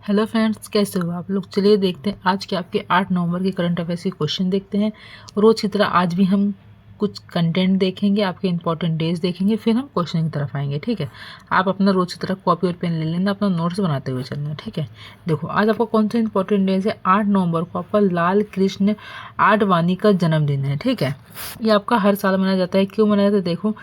Hello friends, कैसे हो आप लोग। चलिए देखते हैं आज के आपके 8 नवंबर के करंट अफेयर्स के क्वेश्चन देखते हैं। रोज की तरह आज भी हम कुछ कंटेंट देखेंगे, आपके इंपॉर्टेंट डेज देखेंगे, फिर हम क्वेश्चन की तरफ आएंगे। ठीक है, आप अपना रोज की तरह कॉपी और पेन ले लेना, अपना नोट्स बनाते हुए चलना। ठीक है, देखो आज आपका कौन सा इंपॉर्टेंट डेज है। 8 नवंबर को आपका लाल कृष्ण आडवाणी का जन्मदिन है। ठीक है, ये आपका हर साल मनाया जाता है। क्यों मनाया जाता है, देखो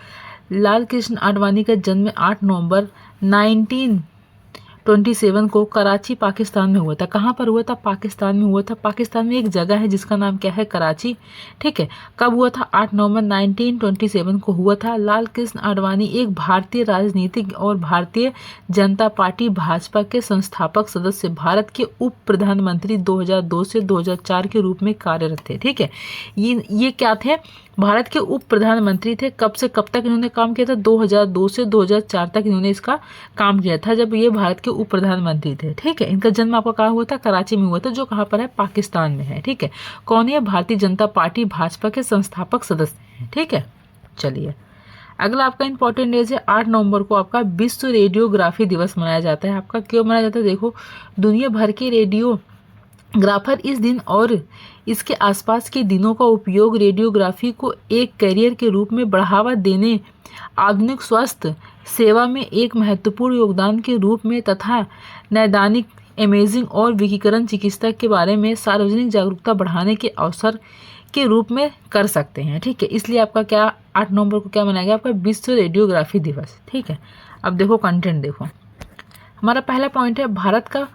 लाल कृष्ण आडवाणी का जन्म 8 नवंबर 1927 को कराची पाकिस्तान में हुआ था। कहाँ पर हुआ था, पाकिस्तान में हुआ था। पाकिस्तान में एक जगह है जिसका नाम क्या है, कराची। ठीक है, कब हुआ था, 8 नवंबर 1927 को हुआ था। लाल कृष्ण आडवाणी एक भारतीय राजनीतिक और भारतीय जनता पार्टी भाजपा के संस्थापक सदस्य, भारत के उप प्रधानमंत्री 2002 से 2004 के रूप में कार्यरत थे। ठीक है, ये क्या थे, भारत के उप प्रधानमंत्री थे। कब से कब तक इन्होंने काम किया था, 2002 से 2004 तक इन्होंने इसका काम किया था, जब ये भारत के उप प्रधानमंत्री थे। ठीक है, इनका जन्म आपका कहाँ हुआ था, कराची में हुआ था, जो कहाँ पर है, पाकिस्तान में है। ठीक है, कौन है, भारतीय जनता पार्टी भाजपा के संस्थापक सदस्य हैं। ठीक है, चलिए अगला आपका इंपॉर्टेंट डेज है 8 नवंबर को आपका विश्व रेडियोग्राफी दिवस मनाया जाता है। आपका क्यों मनाया जाता है, देखो दुनिया भर के रेडियोग्राफर इस दिन और इसके आसपास के दिनों का उपयोग रेडियोग्राफी को एक करियर के रूप में बढ़ावा देने, आधुनिक स्वास्थ्य सेवा में एक महत्वपूर्ण योगदान के रूप में तथा नैदानिक इमेजिंग और विकिरण चिकित्सा के बारे में सार्वजनिक जागरूकता बढ़ाने के अवसर के रूप में कर सकते हैं। ठीक है, इसलिए आपका क्या 8 नवंबर को क्या मनाया गया, आपका विश्व रेडियोग्राफी दिवस। ठीक है, अब देखो कंटेंट देखो, हमारा पहला पॉइंट है भारत का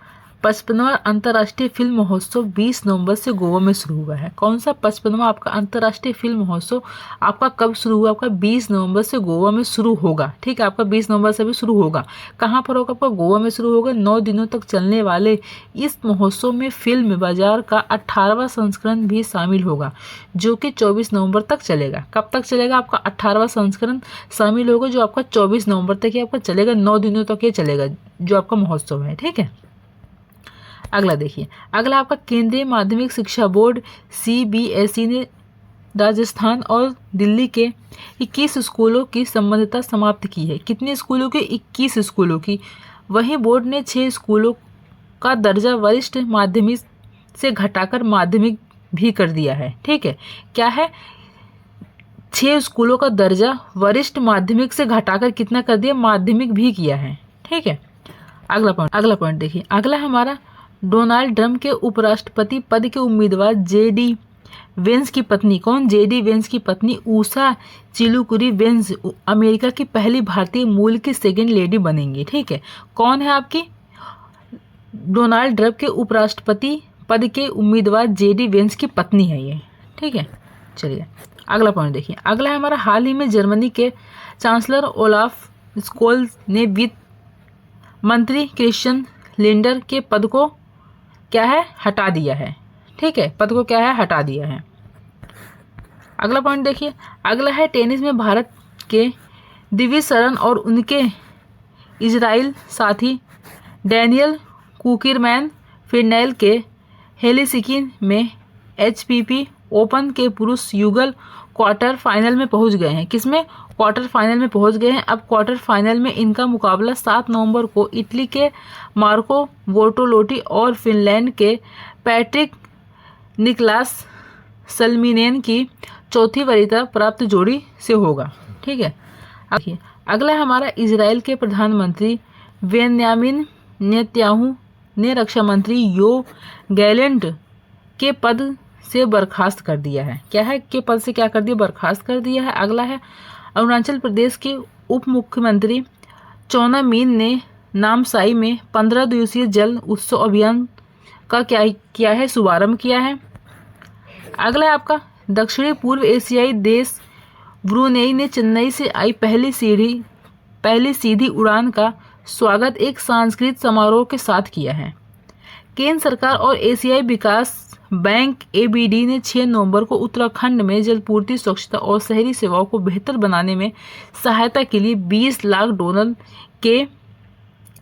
55वां अंतर्राष्ट्रीय फिल्म महोत्सव 20 नवंबर से गोवा में शुरू हुआ है। कौन सा 55वां आपका अंतर्राष्ट्रीय फिल्म महोत्सव आपका कब शुरू हुआ, आपका 20 नवंबर से गोवा में शुरू होगा। ठीक है, आपका 20 नवंबर से भी शुरू होगा। कहाँ पर होगा, आपका गोवा में शुरू होगा। 9 दिनों तक चलने वाले इस महोत्सव में फिल्म बाजार का 18वां संस्करण भी शामिल होगा, जो कि 24 नवंबर तक चलेगा। कब तक चलेगा, आपका 18वां संस्करण शामिल होगा, जो आपका 24 नवंबर तक ही आपका चलेगा। 9 दिनों तक ये चलेगा जो आपका महोत्सव है। ठीक है, अगला देखिए, अगला आपका केंद्रीय माध्यमिक शिक्षा बोर्ड CBSE ने राजस्थान और दिल्ली के 21 स्कूलों की संबद्धता समाप्त की है। कितने स्कूलों की, 21 स्कूलों की। वहीं बोर्ड ने 6 स्कूलों का दर्जा वरिष्ठ माध्यमिक से घटाकर माध्यमिक भी कर दिया है। ठीक है, क्या है, 6 स्कूलों का दर्जा वरिष्ठ माध्यमिक से घटाकर कितना कर दिया, माध्यमिक भी किया है। ठीक है, अगला पॉइंट देखिए, अगला हमारा डोनाल्ड ट्रंप के उपराष्ट्रपति पद के उम्मीदवार JD वेंस की पत्नी, कौन, JD वेंस की पत्नी उषा चिलुकुरी वेंस अमेरिका की पहली भारतीय मूल की सेकेंड लेडी बनेंगी। ठीक है, कौन है आपकी, डोनाल्ड ट्रंप के उपराष्ट्रपति पद के उम्मीदवार JD वेंस की पत्नी है ये। ठीक है, चलिए अगला पॉइंट देखिए, अगला है हमारा हाल ही में जर्मनी के चांसलर ओलाफ स्कोल्ज ने वित्त मंत्री क्रिश्चियन लिंडर के पद को क्या है, हटा दिया है। ठीक है, पद को क्या है, हटा दिया है। अगला पॉइंट देखिए, अगला है टेनिस में भारत के दिविज शरण और उनके इजराइल साथी डैनियल कुकिरमैन फिनलैंड के हेलसिंकी में HPP ओपन के पुरुष युगल क्वार्टर फाइनल में पहुंच गए हैं। किसमें, क्वार्टर फाइनल में पहुंच गए हैं। अब क्वार्टर फाइनल में इनका मुकाबला 7 नवंबर को इटली के मार्को बोर्टोलोटी और फिनलैंड के पैट्रिक निकलास सल्मीनेन की चौथी वरीयता प्राप्त जोड़ी से होगा। ठीक है, देखिए अगला हमारा इजराइल के प्रधानमंत्री बेन्यामिन नेतन्याहू ने रक्षा मंत्री यो गैलेंट के पद से बर्खास्त कर दिया है। क्या है, के पद से क्या कर दिया, बर्खास्त कर दिया है। अगला है अरुणाचल प्रदेश के उप मुख्यमंत्री चौना मीन ने नामसाई में 15 दिवसीय जल उत्सव अभियान का क्या किया है, शुभारंभ किया है। अगला है आपका दक्षिणी पूर्व एशियाई देश ब्रुनेई ने चेन्नई से आई पहली सीधी उड़ान का स्वागत एक सांस्कृतिक समारोह के साथ किया है। केंद्र सरकार और एशियाई विकास बैंक ABD ने 6 नवंबर को उत्तराखंड में जलपूर्ति, स्वच्छता और शहरी सेवाओं को बेहतर बनाने में सहायता के लिए $20 लाख के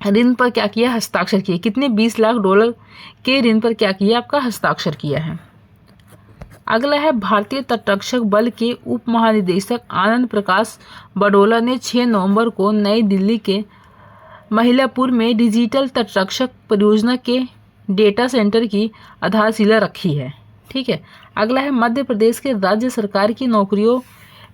ऋण पर क्या किया, हस्ताक्षर किए। कितने, $20 लाख के ऋण पर क्या किया, आपका हस्ताक्षर किया है। अगला है भारतीय तटरक्षक बल के उप महानिदेशक आनंद प्रकाश बडोला ने 6 नवंबर को नई दिल्ली के महिलापुर में डिजिटल तटरक्षक परियोजना के डेटा सेंटर की आधारशिला रखी है। ठीक है, अगला है मध्य प्रदेश के राज्य सरकार की नौकरियों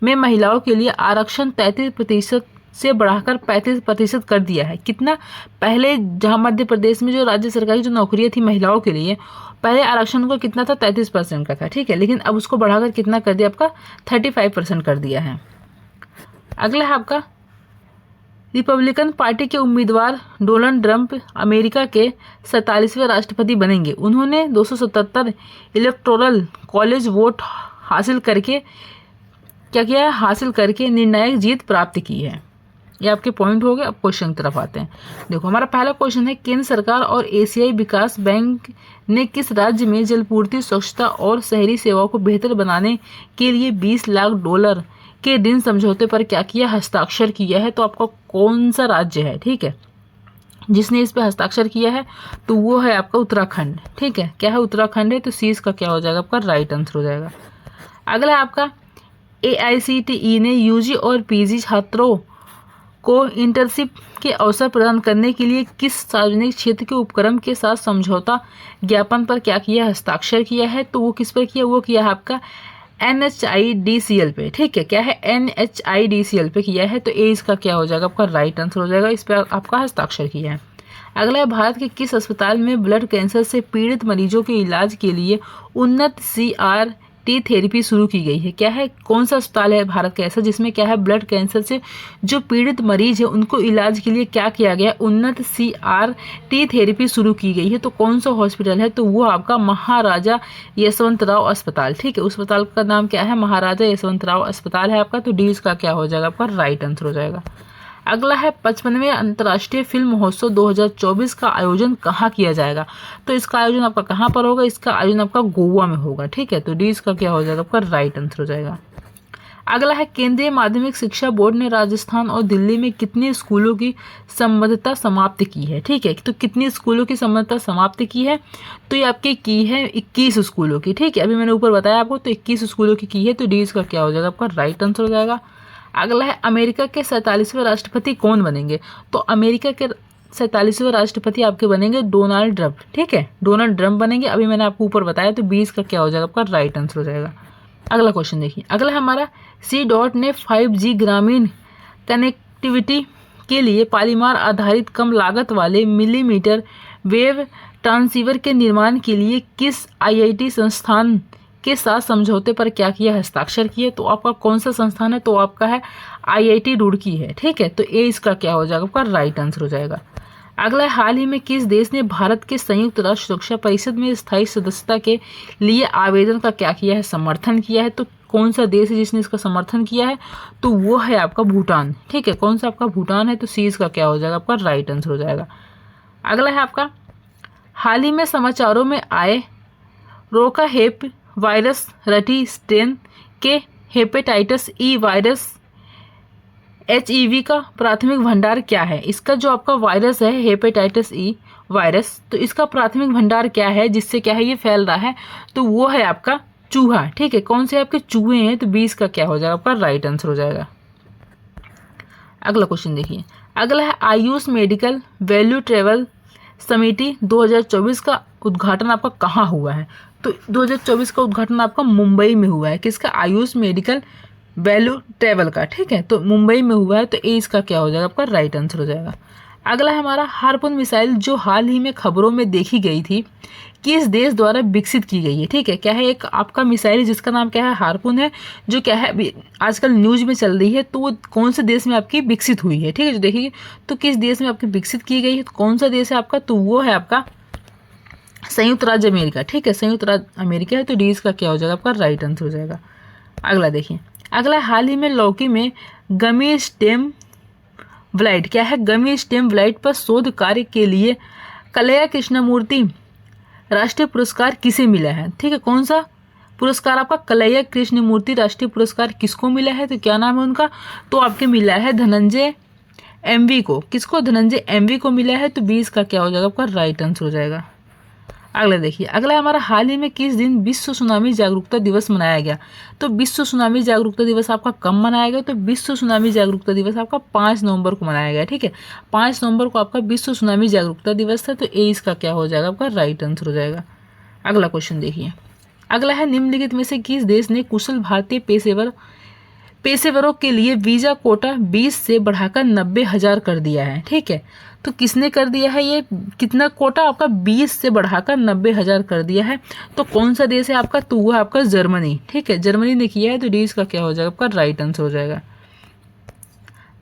में महिलाओं के लिए आरक्षण 33% से बढ़ाकर 35% कर दिया है। कितना? पहले जहां मध्य प्रदेश में जो राज्य सरकारी जो नौकरियां थी महिलाओं के लिए, पहले आरक्षण को कितना था? 33% का था। ठीक है, लेकिन अब उसको बढ़ाकर कितना कर दिया? आपका 35% कर दिया है। अगला है आपका रिपब्लिकन पार्टी के उम्मीदवार डोनाल्ड ट्रंप अमेरिका के 47वें राष्ट्रपति बनेंगे। उन्होंने 277 इलेक्टोरल कॉलेज वोट हासिल करके क्या किया है? हासिल करके निर्णायक जीत प्राप्त की है। ये आपके पॉइंट हो गए। अब क्वेश्चन की तरफ आते हैं। देखो, हमारा पहला क्वेश्चन है, केंद्र सरकार और एशियाई विकास बैंक ने किस राज्य में जलपूर्ति, स्वच्छता और शहरी सेवाओं को बेहतर बनाने के लिए $20 लाख के ऋण समझौते पर क्या किया? हस्ताक्षर किया है। तो आपका कौन सा राज्य है, ठीक है, जिसने इस पे हस्ताक्षर किया है? तो वो है आपका उत्तराखंड। ठीक है, क्या है? उत्तराखंड है। तो सी इसका क्या हो जाएगा? आपका राइट आंसर हो जाएगा। अगला है आपका AICTE ने यूजी और पीजी छात्रों को इंटर्नशिप के अवसर प्रदान करने के लिए किस सार्वजनिक क्षेत्र के उपक्रम के साथ समझौता ज्ञापन पर क्या किया? हस्ताक्षर किया है। तो वो किस पर किया? वो किया है आपका NHIDCL पे। ठीक है, क्या है? NHIDCL पे किया है। तो ए इसका क्या हो जाएगा? आपका राइट आंसर हो जाएगा। इस पर आपका हस्ताक्षर किया है। अगला है, भारत के किस अस्पताल में ब्लड कैंसर से पीड़ित मरीजों के इलाज के लिए उन्नत CRT थेरेपी शुरू की गई है? क्या है? कौन सा अस्पताल है भारत का ऐसा जिसमें क्या है? ब्लड कैंसर से जो पीड़ित मरीज है उनको इलाज के लिए क्या किया गया? उन्नत CRT थेरेपी शुरू की गई है। तो कौन सा हॉस्पिटल है? तो वो आपका महाराजा यशवंतराव अस्पताल। ठीक है, उस अस्पताल का नाम क्या है? महाराजा यशवंतराव अस्पताल है आपका। तो डी इसका क्या हो जाएगा? आपका राइट आंसर हो जाएगा। अगला है 55वें अंतर्राष्ट्रीय फिल्म महोत्सव 2024 का आयोजन कहाँ किया जाएगा? तो इसका आयोजन आपका कहाँ पर होगा? इसका आयोजन आपका गोवा में होगा। ठीक है, तो डी इसका क्या हो जाएगा? आपका राइट आंसर हो जाएगा। अगला है, केंद्रीय माध्यमिक शिक्षा बोर्ड ने राजस्थान और दिल्ली में कितने स्कूलों की संबद्धता समाप्त की है? ठीक है, तो कितनी स्कूलों की संबद्धता समाप्त की है? तो ये आपकी की है 21 स्कूलों की। ठीक है, अभी मैंने ऊपर बताया आपको, तो 21 स्कूलों की है। तो डी इसका क्या हो जाएगा? आपका राइट आंसर हो जाएगा। अगला है, अमेरिका के 47वें राष्ट्रपति कौन बनेंगे? तो अमेरिका के 47वें राष्ट्रपति आपके बनेंगे डोनाल्ड ट्रंप। ठीक है, डोनाल्ड ट्रंप बनेंगे। अभी मैंने आपको ऊपर बताया। तो 20 का क्या हो जाएगा? आपका राइट आंसर हो जाएगा। अगला क्वेश्चन देखिए। अगला हमारा C.DOT ने 5G ग्रामीण कनेक्टिविटी के लिए पॉलीमर आधारित कम लागत वाले मिलीमीटर वेव ट्रांसीवर के निर्माण के लिए किस IIT संस्थान के साथ समझौते पर क्या किया? हस्ताक्षर किए। तो आपका कौन सा संस्थान है? तो आपका है IIT रुड़की है। ठीक है, तो ए इसका क्या हो जाएगा? आपका राइट आंसर हो जाएगा। अगला, हाल ही में किस देश ने भारत के संयुक्त राष्ट्र सुरक्षा परिषद में स्थायी सदस्यता के लिए आवेदन का क्या किया है? समर्थन किया है। तो कौन सा देश है जिसने इसका समर्थन किया है? तो वो है आपका भूटान। ठीक है, कौन सा आपका? भूटान है। तो सी इसका क्या हो जाएगा? आपका राइट आंसर हो जाएगा। अगला है आपका, हाल ही में समाचारों में आए रोका हेप वायरस रटी स्ट्रेन के हेपेटाइटिस ई वायरस HEV का प्राथमिक भंडार क्या है? इसका जो आपका वायरस है हेपेटाइटिस ई वायरस, तो इसका प्राथमिक भंडार क्या है जिससे क्या है ये फैल रहा है? तो वो है आपका चूहा। ठीक है, कौन से आपके चूहे हैं? तो 20 का क्या हो जाएगा? आपका राइट आंसर हो जाएगा। अगला क्वेश्चन देखिए। अगला है, आयुष मेडिकल वैल्यू ट्रेवल समिति 2024 का उद्घाटन आपका कहाँ हुआ है? तो 2024 का उद्घाटन आपका मुंबई में हुआ है। किसका? आयुष मेडिकल वैल्यू ट्रेवल का। ठीक है, तो मुंबई में हुआ है। तो ए इसका क्या हो जाएगा? आपका राइट आंसर हो जाएगा। अगला है हमारा, हार्पून मिसाइल जो हाल ही में खबरों में देखी गई थी किस देश द्वारा विकसित की गई है? ठीक है, क्या है? एक आपका मिसाइल जिसका नाम क्या है? हार्पून है, जो क्या है अभी आजकल न्यूज में चल रही है। तो वो कौन से देश में आपकी विकसित हुई है? ठीक है, जो देखिए तो किस देश में आपकी विकसित की गई है? तो कौन सा देश है आपका? तो वो है आपका संयुक्त राज्य अमेरिका। ठीक है, संयुक्त राज्य अमेरिका है। तो डी इसका क्या हो जाएगा? आपका राइट आंसर हो जाएगा। अगला देखिए। अगला, हाल ही में लौकी में गमी स्टेम ब्लाइट क्या है? गमी स्टेम ब्लाइट पर शोध कार्य के लिए कलया कृष्णमूर्ति राष्ट्रीय पुरस्कार किसे मिला है? ठीक है, कौन सा पुरस्कार आपका? कलया कृष्णमूर्ति राष्ट्रीय पुरस्कार किसको मिला है? तो क्या नाम है उनका? तो आपके मिला है धनंजय MV को। किसको? धनंजय MV को मिला है। तो 20 का क्या हो जाएगा? आपका राइट आंसर हो जाएगा। अगला देखिए, अगला हमारा हाल ही में किस दिन विश्व सुनामी जागरूकता दिवस मनाया गया। तो विश्व सुनामी जागरूकता दिवस आपका कब मनाया गया, तो विश्व सुनामी जागरूकता दिवस आपका 5 नवंबर को मनाया गया। ठीक है, 5 नवंबर को आपका विश्व सुनामी जागरूकता दिवस था। तो ए इसका क्या हो जाएगा, आपका राइट आंसर हो जाएगा। अगला क्वेश्चन देखिए, अगला है निम्नलिखित में से किस देश ने कुशल भारतीय पेशेवरों के लिए वीजा कोटा 20 से बढ़ाकर 90,000 कर दिया है। ठीक है, तो किसने कर दिया है ये, कितना कोटा आपका 20 से बढ़ाकर 90,000 कर दिया है। तो कौन सा देश है आपका, तो वो है आपका जर्मनी। ठीक है, जर्मनी ने किया है। तो डी इसका क्या हो जाएगा, आपका राइट आंसर हो जाएगा।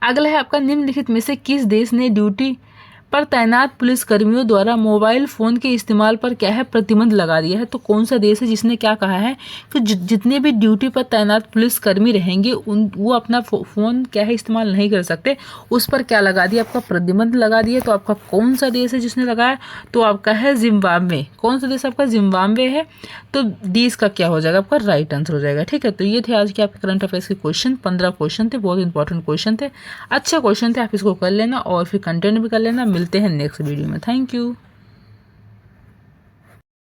अगला है आपका निम्नलिखित में से किस देश ने ड्यूटी पर तैनात पुलिस कर्मियों द्वारा मोबाइल फ़ोन के इस्तेमाल पर क्या है, प्रतिबंध लगा दिया है। तो कौन सा देश है जिसने क्या कहा है कि जितने भी ड्यूटी पर तैनात पुलिस कर्मी रहेंगे वो अपना फ़ोन क्या है इस्तेमाल नहीं कर सकते, उस पर क्या लगा दिया, आपका प्रतिबंध लगा दिया। तो आपका कौन सा देश है जिसने लगाया, तो आपका है जिम्बाब्वे। कौन सा देश आपका, जिम्बाब्वे है। तो डी इसका क्या हो जाएगा, आपका राइट आंसर हो जाएगा। ठीक है, तो ये थे आज के आपके करंट अफेयर्स के क्वेश्चन। 15 क्वेश्चन थे, बहुत इंपॉर्टेंट क्वेश्चन थे, अच्छे क्वेश्चन थे। आप इसको कर लेना और फिर कंटेंट भी कर लेना। मिलते हैं नेक्स्ट वीडियो में। Thank you.